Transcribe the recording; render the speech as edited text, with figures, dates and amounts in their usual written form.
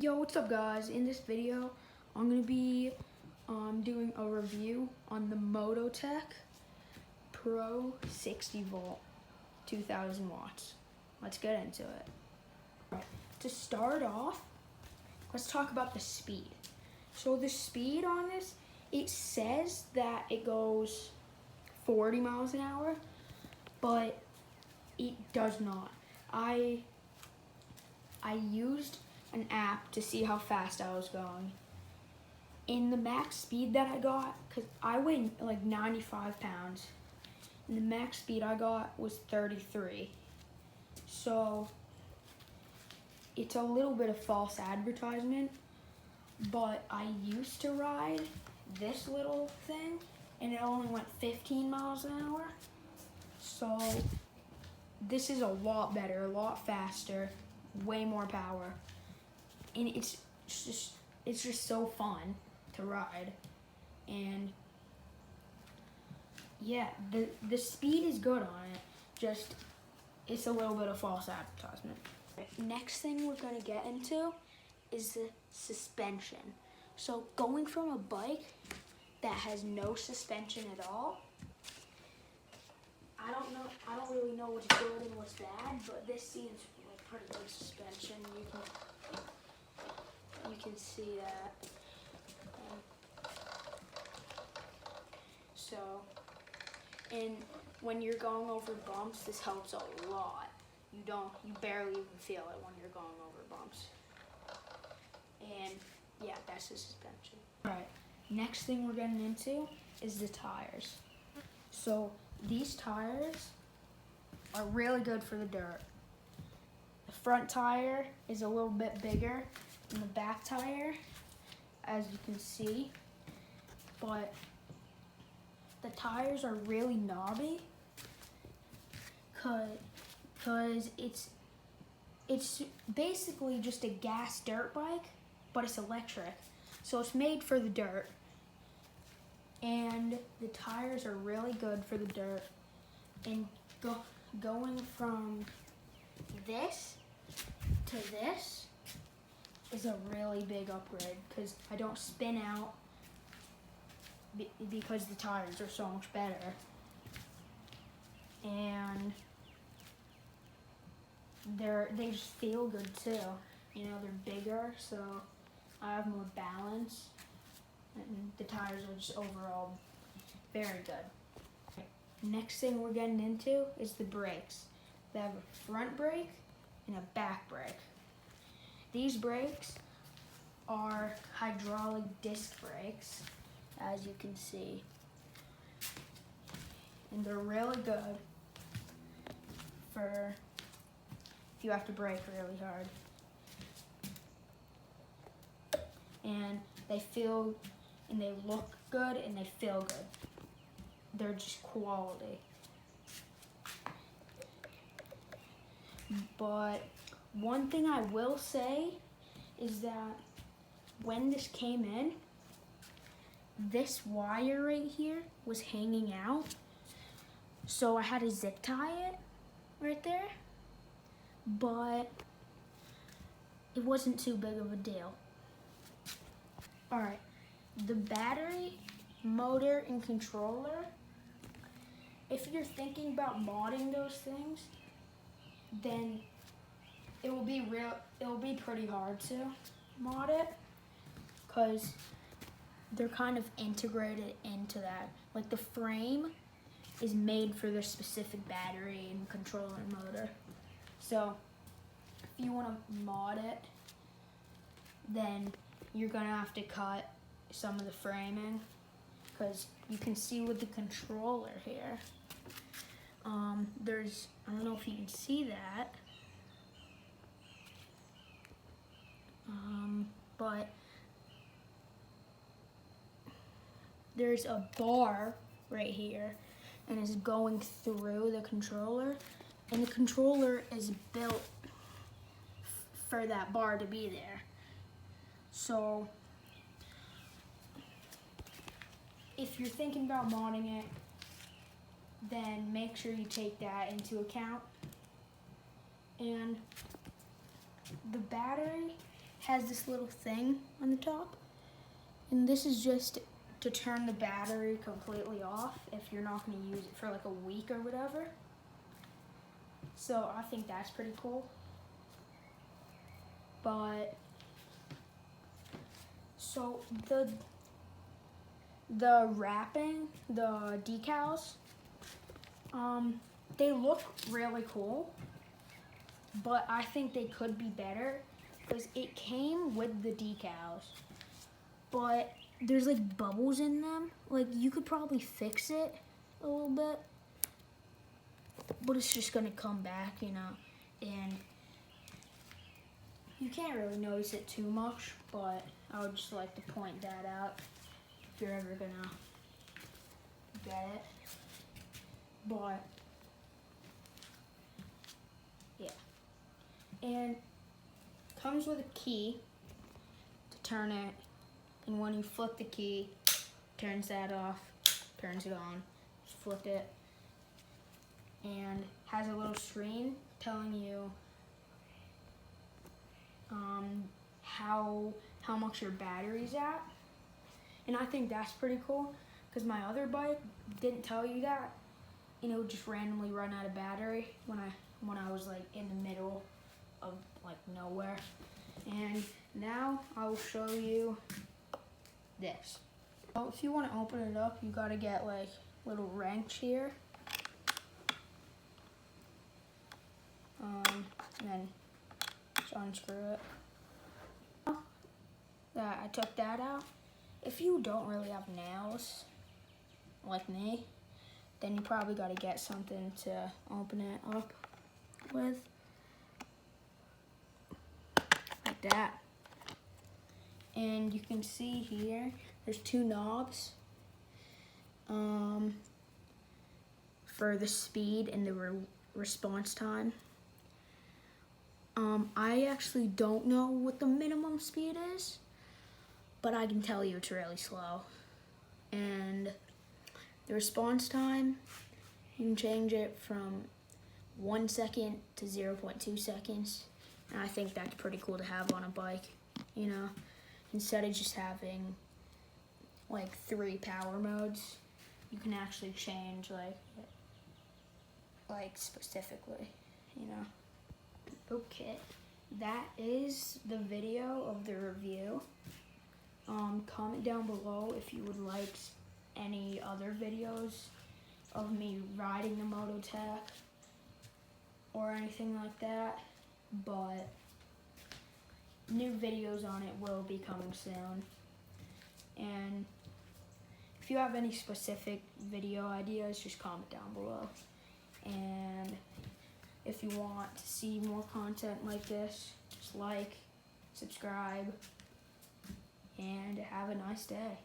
Yo, what's up guys? In this video, I'm going to be doing a review on the Mototec Pro 60 volt 2000 watts. Let's get into it. Right. To start off, let's talk about the speed. So the speed on this, it says that it goes 40 miles an hour, but it does not. I used an app to see how fast I was going. In the max speed that I got, because I weigh like 95 pounds, and the max speed I got was 33. So it's a little bit of false advertisement, but I used to ride this little thing and it only went 15 miles an hour. So this is a lot better, a lot faster, way more power. And it's just so fun to ride. And yeah, the speed is good on it, just it's a little bit of false advertisement. Next thing we're gonna get into is the suspension. So going from a bike that has no suspension at all, I don't really know what's good and what's bad, but this seems like pretty good suspension. You can see that. And when you're going over bumps, this helps a lot. You barely even feel it when you're going over bumps. And yeah, that's the suspension. All right, next thing we're getting into is the tires. So these tires are really good for the dirt. The front tire is a little bit bigger than the back tire, as you can see, but the tires are really knobby cause it's basically just a gas dirt bike, but it's electric. So it's made for the dirt, and the tires are really good for the dirt. And going from this to this is a really big upgrade because I don't spin out because the tires are so much better. And they just feel good too. You know, they're bigger, so I have more balance, and the tires are just overall very good. Next thing we're getting into is the brakes. They have a front brake and a back brake. These brakes are hydraulic disc brakes, as you can see. And they're really good for if you have to brake really hard. And they feel and they look good and they feel good. They're just quality. But one thing I will say is that when this came in, this wire right here was hanging out. So I had to zip tie it right there, but it wasn't too big of a deal. All right, the battery, motor, and controller, if you're thinking about modding those things, then it will be pretty hard to mod it because they're kind of integrated into that. Like the frame is made for the specific battery and controller and motor. So if you want to mod it, then you're gonna have to cut some of the framing, because you can see with the controller here, I don't know if you can see that, but there's a bar right here and it's going through the controller, and the controller is built for that bar to be there. So if you're thinking about modding it, then make sure you take that into account. And the battery has this little thing on the top. And this is just to turn the battery completely off if you're not going to use it for like a week or whatever. So I think that's pretty cool. But so the wrapping, the decals, they look really cool, but I think they could be better because it came with the decals, but there's like bubbles in them. Like you could probably fix it a little bit, but it's just gonna come back, you know, and you can't really notice it too much, but I would just like to point that out if you're ever gonna get it. But yeah, and comes with a key to turn it, and when you flip the key, turns that off, turns it on. Just flip it, and has a little screen telling you how much your battery's at, and I think that's pretty cool because my other bike didn't tell you that, and it would just randomly run out of battery when I was like in the middle of like nowhere. And now I will show you this. So if you want to open it up, you gotta get like a little wrench here, and then just unscrew it. I took that out. If you don't really have nails, like me, then you probably got to get something to open it up with, like that. And you can see here, there's two knobs for the speed and the response time. I actually don't know what the minimum speed is, but I can tell you it's really slow. And the response time, you can change it from 1 second to 0.2 seconds. And I think that's pretty cool to have on a bike, you know, instead of just having like 3 power modes, you can actually change like specifically, you know. Okay, that is the video of the review. Comment down below if you would like any other videos of me riding the Mototec or anything like that, but new videos on it will be coming soon. And if you have any specific video ideas, just comment down below. And if you want to see more content like this, just like, subscribe, and have a nice day.